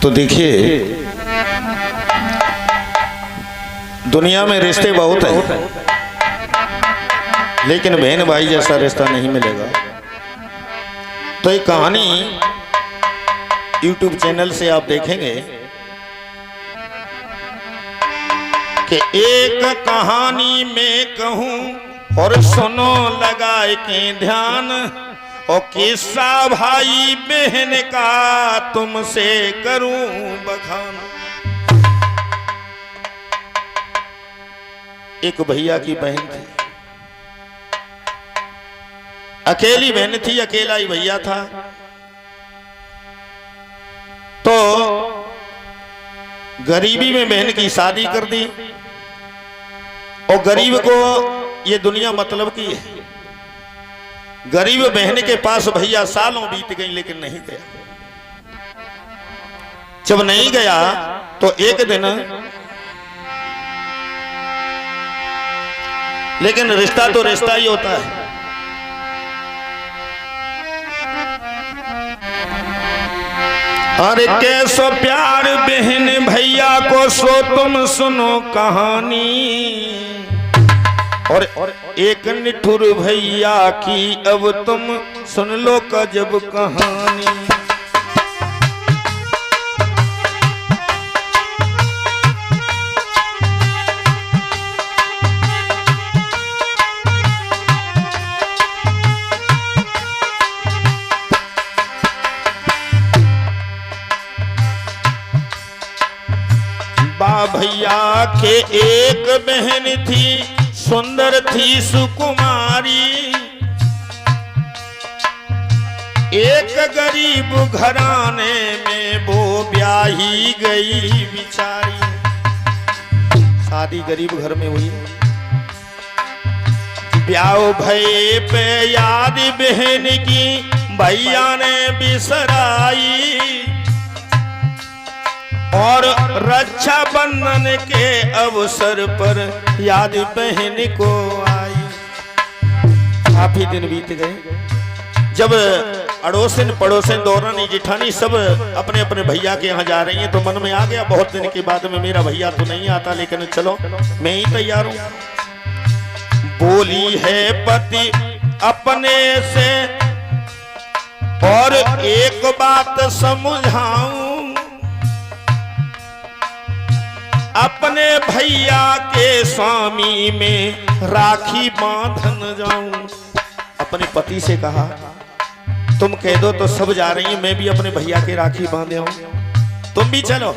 तो देखिए, दुनिया में रिश्ते बहुत हैं, लेकिन बहन भाई जैसा रिश्ता नहीं मिलेगा। तो एक कहानी YouTube चैनल से आप देखेंगे कि एक कहानी में कहूं और सुनो लगाए के ध्यान, और किस्सा भाई बहन का तुमसे करूं बखान। एक भैया की बहन थी, अकेली बहन थी, अकेला ही भैया था। तो गरीबी में बहन की शादी कर दी, और गरीब को ये दुनिया मतलब की है। गरीब बहन के पास भैया सालों बीत गई लेकिन नहीं गया। जब नहीं गया तो एक दिन, लेकिन रिश्ता तो रिश्ता ही होता है। अरे कैसो प्यार बहन भैया को सो तुम सुनो कहानी, और एक निठुर भैया की अब तुम सुन लो गजब कहानी। बा भैया के एक बहन थी, सुंदर थी सुकुमारी। एक गरीब घराने में वो ब्याही गई बिचारी। शादी गरीब घर में हुई, ब्याह भये पे याद बहन की भैया ने बिसराई, और रक्षा बंधन के अवसर पर याद बहन को आई। काफी दिन बीत गए, जब अड़ोसन पड़ोसन दौरानी जिठानी सब अपने अपने भैया के यहाँ जा रही हैं, तो मन में आ गया बहुत दिन के बाद में मेरा भैया तो नहीं आता, लेकिन चलो मैं ही तैयार हूं। बोली है पति अपने से, और एक बात समझाऊं, अपने भैया के स्वामी में राखी बांधन जाऊं। अपने पति से कहा तुम कह दो तो सब जा रही हैं, मैं भी अपने भैया के राखी बांधे हूं, तुम भी चलो।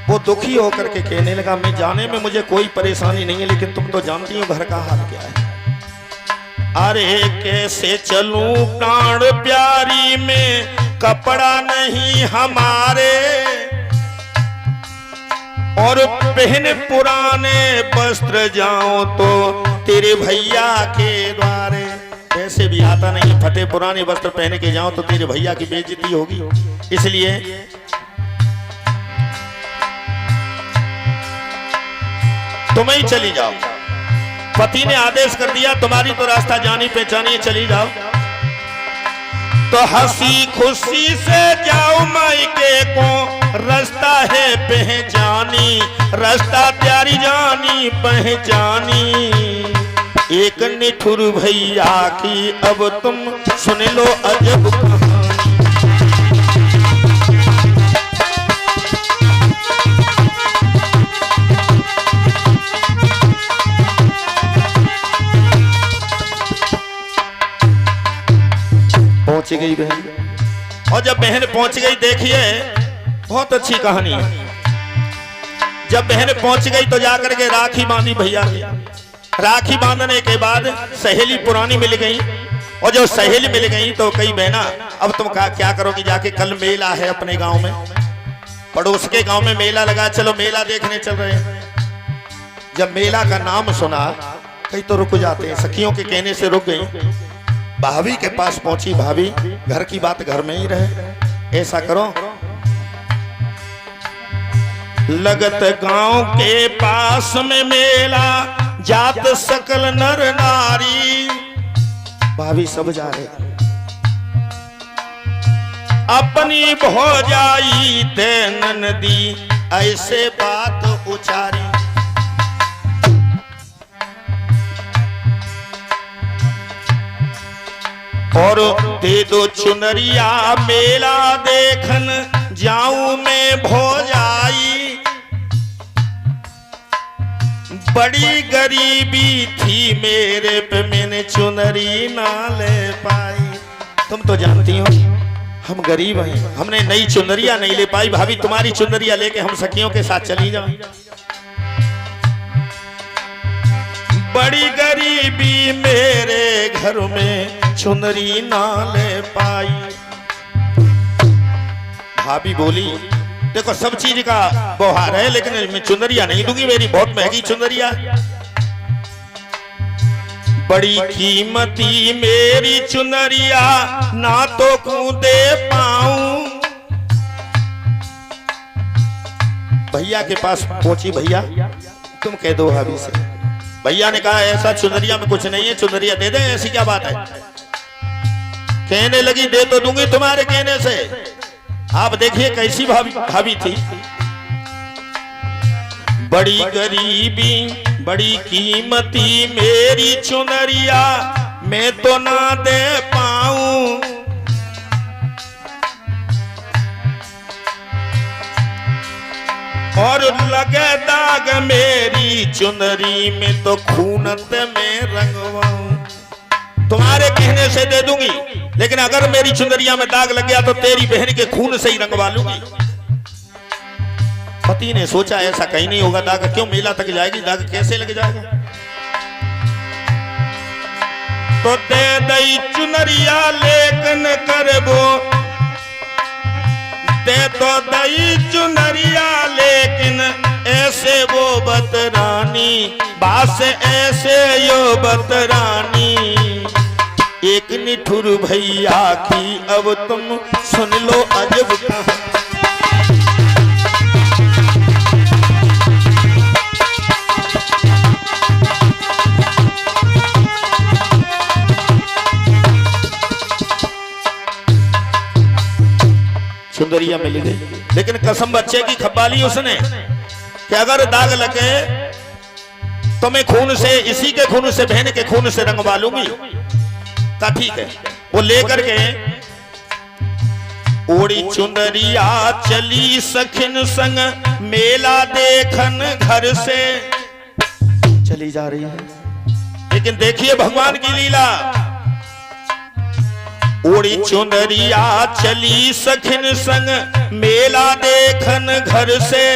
वो दुखी होकर के कहने लगा, मैं जाने में मुझे कोई परेशानी नहीं है, लेकिन तुम तो जानती हो घर का हाल क्या है। अरे कैसे चलूं प्राण प्यारी में, कपड़ा नहीं हमारे, और पहन पुराने वस्त्र जाऊं तो तेरे भैया के द्वारे। वैसे भी आता नहीं, फटे पुराने वस्त्र पहन के जाऊं तो तेरे भैया की बेइज्जती होगी, इसलिए तुम ही चली जाओ। पति ने आदेश कर दिया, तुम्हारी तो रास्ता जानी पहचानी है, चली जाओ। तो हंसी खुशी से जाओ मायके को, रास्ता है पहचानी, रास्ता प्यारी जानी पहचानी। एक निठुर भैया की अब तुम सुन लो अजब कहानी। पहुंच गई बहन, और जब बहन पहुंच गई, देखिए बहुत अच्छी कहानी है। जब बहन पहुंच गई तो जाकर के राखी बांधी भैया की। राखी बांधने के बाद सहेली पुरानी मिल गई, और जब सहेली मिल गई तो कई बहना अब तुम क्या करोगी, जाके कल मेला है अपने गांव में, पड़ोस के गांव में मेला लगा, चलो मेला देखने चल रहे हैं। जब मेला का नाम सुना कई तो रुक जाते हैं, सखियों के कहने से रुक गई। भाभी के पास पहुंची, भाभी घर की बात घर में ही रहे, ऐसा करो लगत गांव के पास में मेला, जात सकल नर नारी। भाभी सब जा रहे, अपनी भौजाई ते ननदी ऐसे बात उचारी। और दे दो चुनरिया मेला देखन जाऊं मैं भौजाई, बड़ी गरीबी थी मेरे पे मैंने चुनरी ना ले पाई। तुम तो जानती हो हम गरीब हैं, हमने नई चुनरिया नहीं ले पाई। भाभी तुम्हारी चुनरिया लेके हम सखियों के साथ चली जाओ। बड़ी गरीबी मेरे घर में चुनरी ना ले पाई। भाभी बोली देखो सब चीज का बौहार है लेकिन मैं चुनरिया नहीं दूंगी, मेरी बहुत महंगी चुनरिया, बड़ी कीमती मेरी चुनरिया ना तो कूदे पाऊं। भैया के पास पहुंची, भैया तुम कह दो भाभी से। भैया ने कहा ऐसा चुनरिया में कुछ नहीं है, चुनरिया दे दे, ऐसी क्या बात है। कहने लगी दे तो दूंगी तुम्हारे कहने से। आप देखिए कैसी भाभी थी, बड़ी गरीबी बड़ी कीमती मेरी चुनरिया मैं तो ना दे पाऊं। और लगे दाग मेरी चुनरी में तो खूनत में रंगवाऊं। तुम्हारे कहने से दे दूंगी लेकिन अगर मेरी चुनरिया में दाग लग गया तो तेरी बहन के खून से ही रंगवा लूंगी। पति ने सोचा ऐसा कहीं नहीं होगा, दाग क्यों मेला तक जाएगी, दाग कैसे लग जाएगा। तो दे दई चुनरिया लेकिन करबो, दे तो दई चुनरिया लेकिन ऐसे वो बतरानी, बास ऐसे यो बतरानी। एक निठुर भैया की अब तुम सुन लो अजब कहानी। चुनरिया मिल गई लेकिन कसम बच्चे की खपाली उसने कि अगर दाग लगे तो मैं खून से, इसी के खून से, बहन के खून से रंगवा लूंगी। तो ठीक है, वो लेकर के ओड़ी चुनरिया चली सखिन संग मेला देखन घर से चली जा रही है। लेकिन देखिए भगवान की लीला, ओड़ी चुनरिया चली सखिन संग मेला देखन घर से,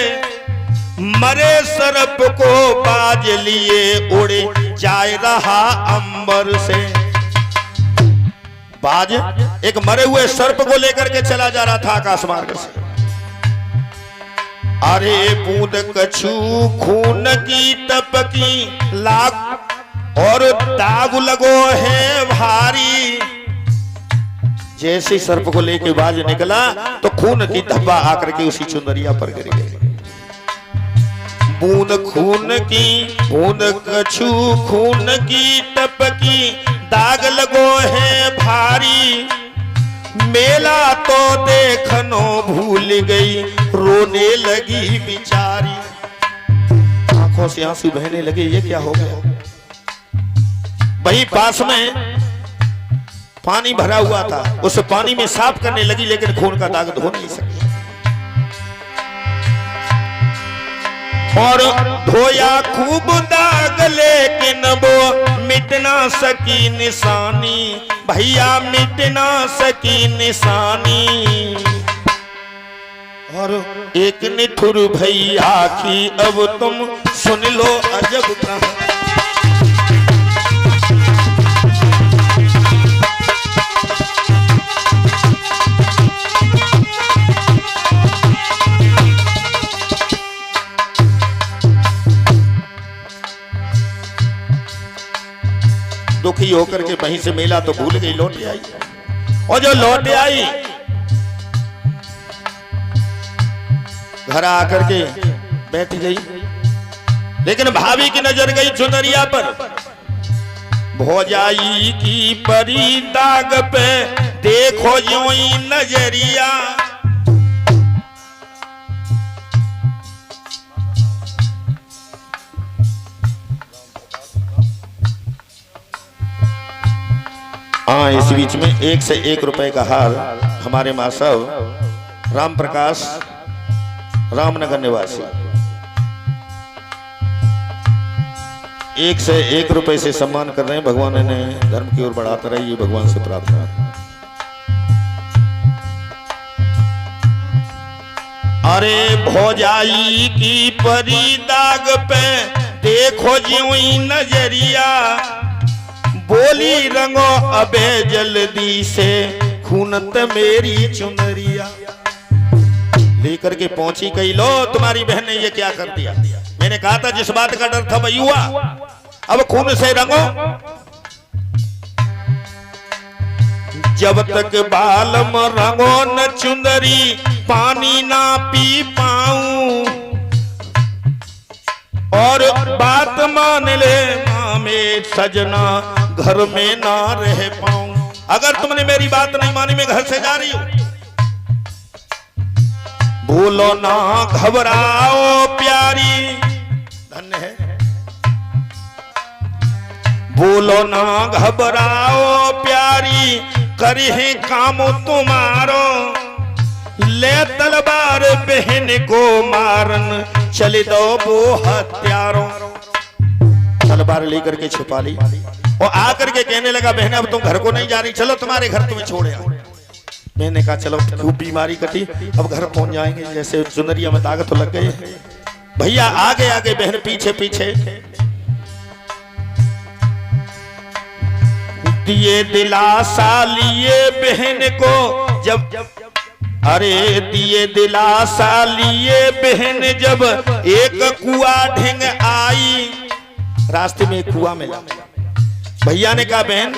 मरे सरप को बाज लिए उड़े जाए रहा अंबर से। बाज एक मरे हुए सर्प को लेकर के चला जा रहा था आकाश मार्ग से। अरे बूंद कछु खून की तपकी लाग और दाग लगो है भारी। जैसे सर्प को लेके बाज निकला तो खून की धब्बा आकर के उसी चुनरिया पर गिर गई। बूंद खून की, बूंद कछु खून की टपकी दाग लगो है भारी। मेला तो देखनो भूल गई रोने लगी बिचारी। आंखों से आंसू बहने लगे, ये क्या हो गया। वहीं पास में पानी भरा हुआ था, उस पानी में साफ करने लगी लेकिन खून का दाग धो नहीं सकी। और धोया खूब दाग लेकिन वो मिट ना सकी निशानी। भैया मिट ना सकी निशानी। और एक निठुर भैया की अब तुम सुन लो अजब कहानी। दुखी होकर के वहीं से मेला तो भूल गई, लौट आई। और जो लौट आई घर आकर के बैठ गई, लेकिन भाभी की नजर गई चुनरिया पर। भौजाई की परी दाग पे देखो यूं ही नजरिया। हाँ, इस बीच में 1 से 1 रुपए का हार हमारे मां साहब राम प्रकाश रामनगर निवासी 1 से 1 रुपए से सम्मान कर रहे हैं। भगवान ने धर्म की ओर बढ़ाता रहे, ये भगवान से प्रार्थना है। अरे भौजाई की परी दाग पे देखो ज्यों ही नजरिया, बोली रंगो अबे जल्दी से खूनत मेरी चुनरिया। लेकर के पहुंची कही, लो तुम्हारी बहन ने ये क्या कर दिया। मैंने कहा था जिस बात का डर था वही हुआ, अब खून से रंगो। जब तक बालम रंगो न चुंदरी, पानी ना पी पाऊं, और बात मान ले मां में सजना, घर में ना रह पाऊं। अगर तुमने मेरी बात नहीं मानी, मैं घर से जा रही हूं। बोलो ना घबराओ प्यारी, धन्य है। बोलो ना घबराओ प्यारी, करिहे काम तुम्हारो, ले तलवार बहन को मारन, चले दो वो हत्यारों। तलवार लेकर के छुपा ली और आकर के कहने लगा, बहन अब तुम घर को नहीं जा रही, चलो तुम्हारे घर तुम्हें छोड़े आओ। मैंने कहा चलो, खूब बीमारी कटी, अब घर पहुंच जाएंगे। जैसे चुनरिया में ताकत तो लग गई। भैया आगे आगे, बहन पीछे पीछे। दिए दिलासा लिए बहन को जब, अरे दिए दिलासा लिए बहन जब, एक कुआ ढेंग आई। रास्ते में एक कुआ मिला। भैया ने कहा, बहन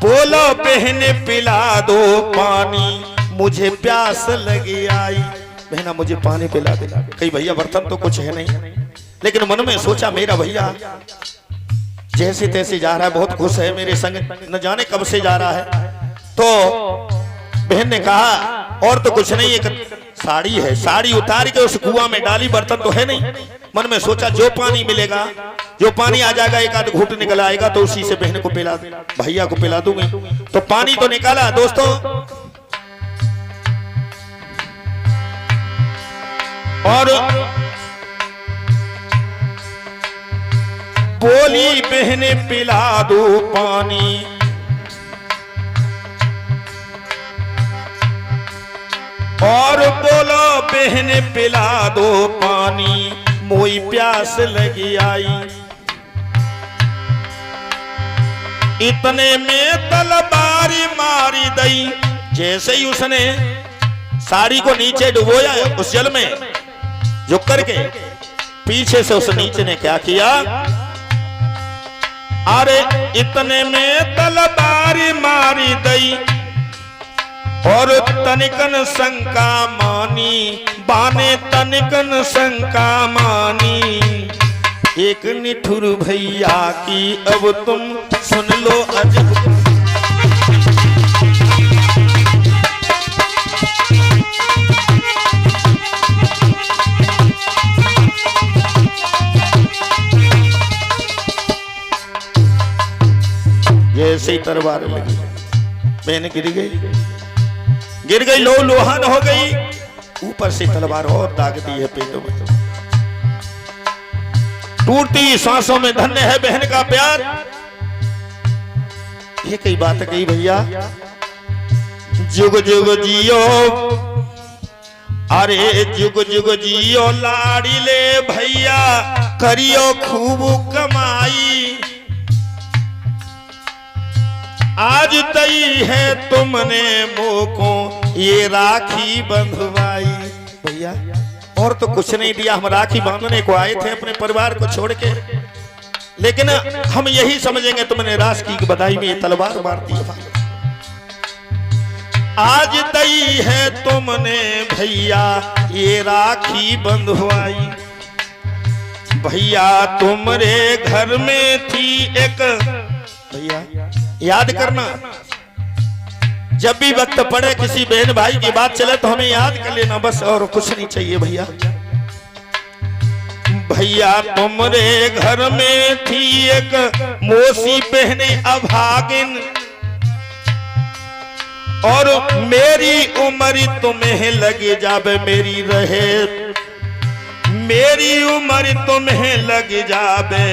बोलो बहन पिला दो पानी, मुझे प्यास लगी आई। बहना मुझे पानी पिला दे। कहीं भैया बर्तन तो कुछ है नहीं, लेकिन मन में सोचा मेरा भैया जैसे तैसे जा रहा है, बहुत खुश है मेरे संग, न जाने कब से जा रहा है। तो बहन ने कहा, और तो कुछ नहीं, एक साड़ी है, साड़ी उतार के उस कुआं में डाली, बर्तन तो है नहीं। मन में सोचा जो पानी मिलेगा, जो पानी आ जाएगा, एक आध घूंट निकल आएगा तो उसी से बहन को पिला, भैया को पिला दूंगी। तो पानी तो निकाला दोस्तों, और बोली बहन पिला दो पानी, और बोलो बहन पिला दो पानी, मोई प्यास लगी आई। इतने में तलवारी मारी दई। जैसे ही उसने साड़ी को नीचे डुबोया उस जल में झुक करके, पीछे से उस नीचे ने क्या किया, अरे इतने में तलवारी मारी दई, और तनिकन शंका मानी, बाने तनिकन शंका मानी। एक निठुर भैया की अब तुम सुन लो अजब। जैसे ही तलवार लगी, बहन गिर गई, लो लोहान हो गई। ऊपर से तलवार और दागती है पेटों में, टूटती सांसों में। धन्य है बहन का प्यार। ये कई बात कही भैया, जुग जुग जियो, अरे जुग जुग जियो लाड़ी ले भैया, करियो खूब कमाई। आज तई है तुमने मोको ये राखी बंधवाई। भैया और तो कुछ नहीं दिया, हम राखी बांधने को आए थे अपने परिवार को छोड़ के, लेकिन हम यही समझेंगे तुमने राखी की बधाई में ये तलवार मार दी। आज तई है तुमने भैया ये राखी बंधवाई। भैया तुम्हारे घर में थी एक, भैया याद करना, जब भी वक्त पड़े किसी बहन भाई की बात चले तो हमें याद कर लेना बस, और कुछ नहीं चाहिए भैया। भैया तुमरे घर में थी एक मोसी बहने अभागिन, और मेरी उम्र तुम्हें लगे जाबे मेरी रहे, मेरी उम्र तुम्हें लगे जाबे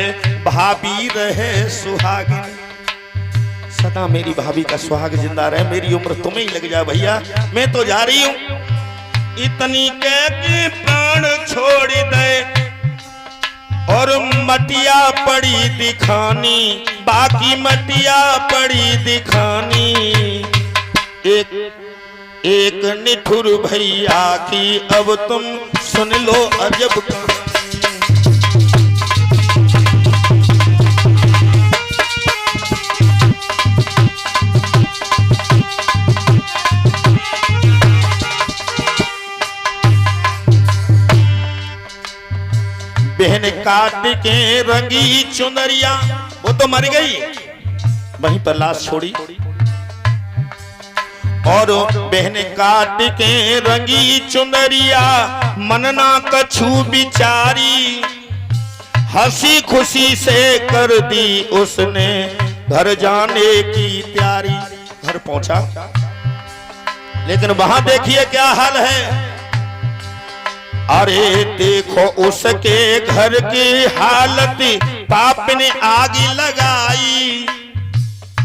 भाभी रहे सुहागिन। सदा मेरी भाभी का सुहाग जिंदा रहे, मेरी उम्र तुम्हें ही लग जाए भैया, मैं तो जा रही हूं। इतनी कह के प्राण छोड़ दे और मटिया पड़ी दिखानी, बाकी मटिया पड़ी दिखानी। एक निठुर भैया की अब तुम सुन लो अजब कहानी। बहन काट के रंगी चुनरिया, वो तो मर गई, वहीं पर लाश छोड़ी। और बहन काट के रंगी चुनरिया, मनना कछु बिचारी, हंसी खुशी से कर दी उसने घर जाने की तैयारी। घर पहुंचा, लेकिन वहां देखिए क्या हाल है। अरे देखो उसके घर की हालत, पाप ने आग लगाई,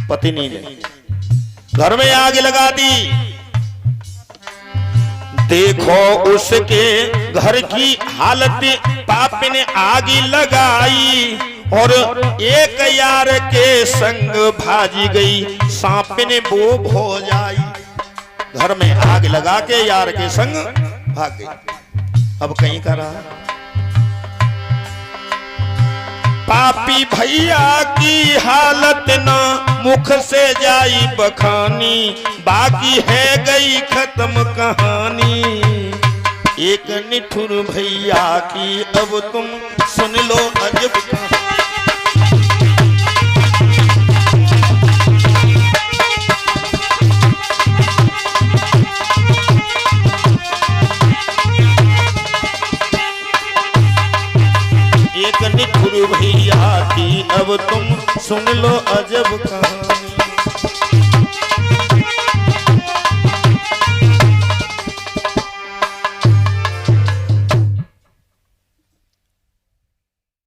पत्नी ने घर में आग लगा दी। देखो उसके घर की हालत, पाप ने आग लगाई, और एक यार के संग भाजी गई, सांप ने बोब हो जाई। घर में आग लगा के यार के संग भाग गई। अब कहीं का रहा, पापी भैया की हालत ना मुख से जाई बखानी, बाकी है गई खत्म कहानी। एक निठुर भैया की अब तुम सुन लो अजब कहानी। एक निठुर भैया की अब तुम सुन लो अजब कहानी।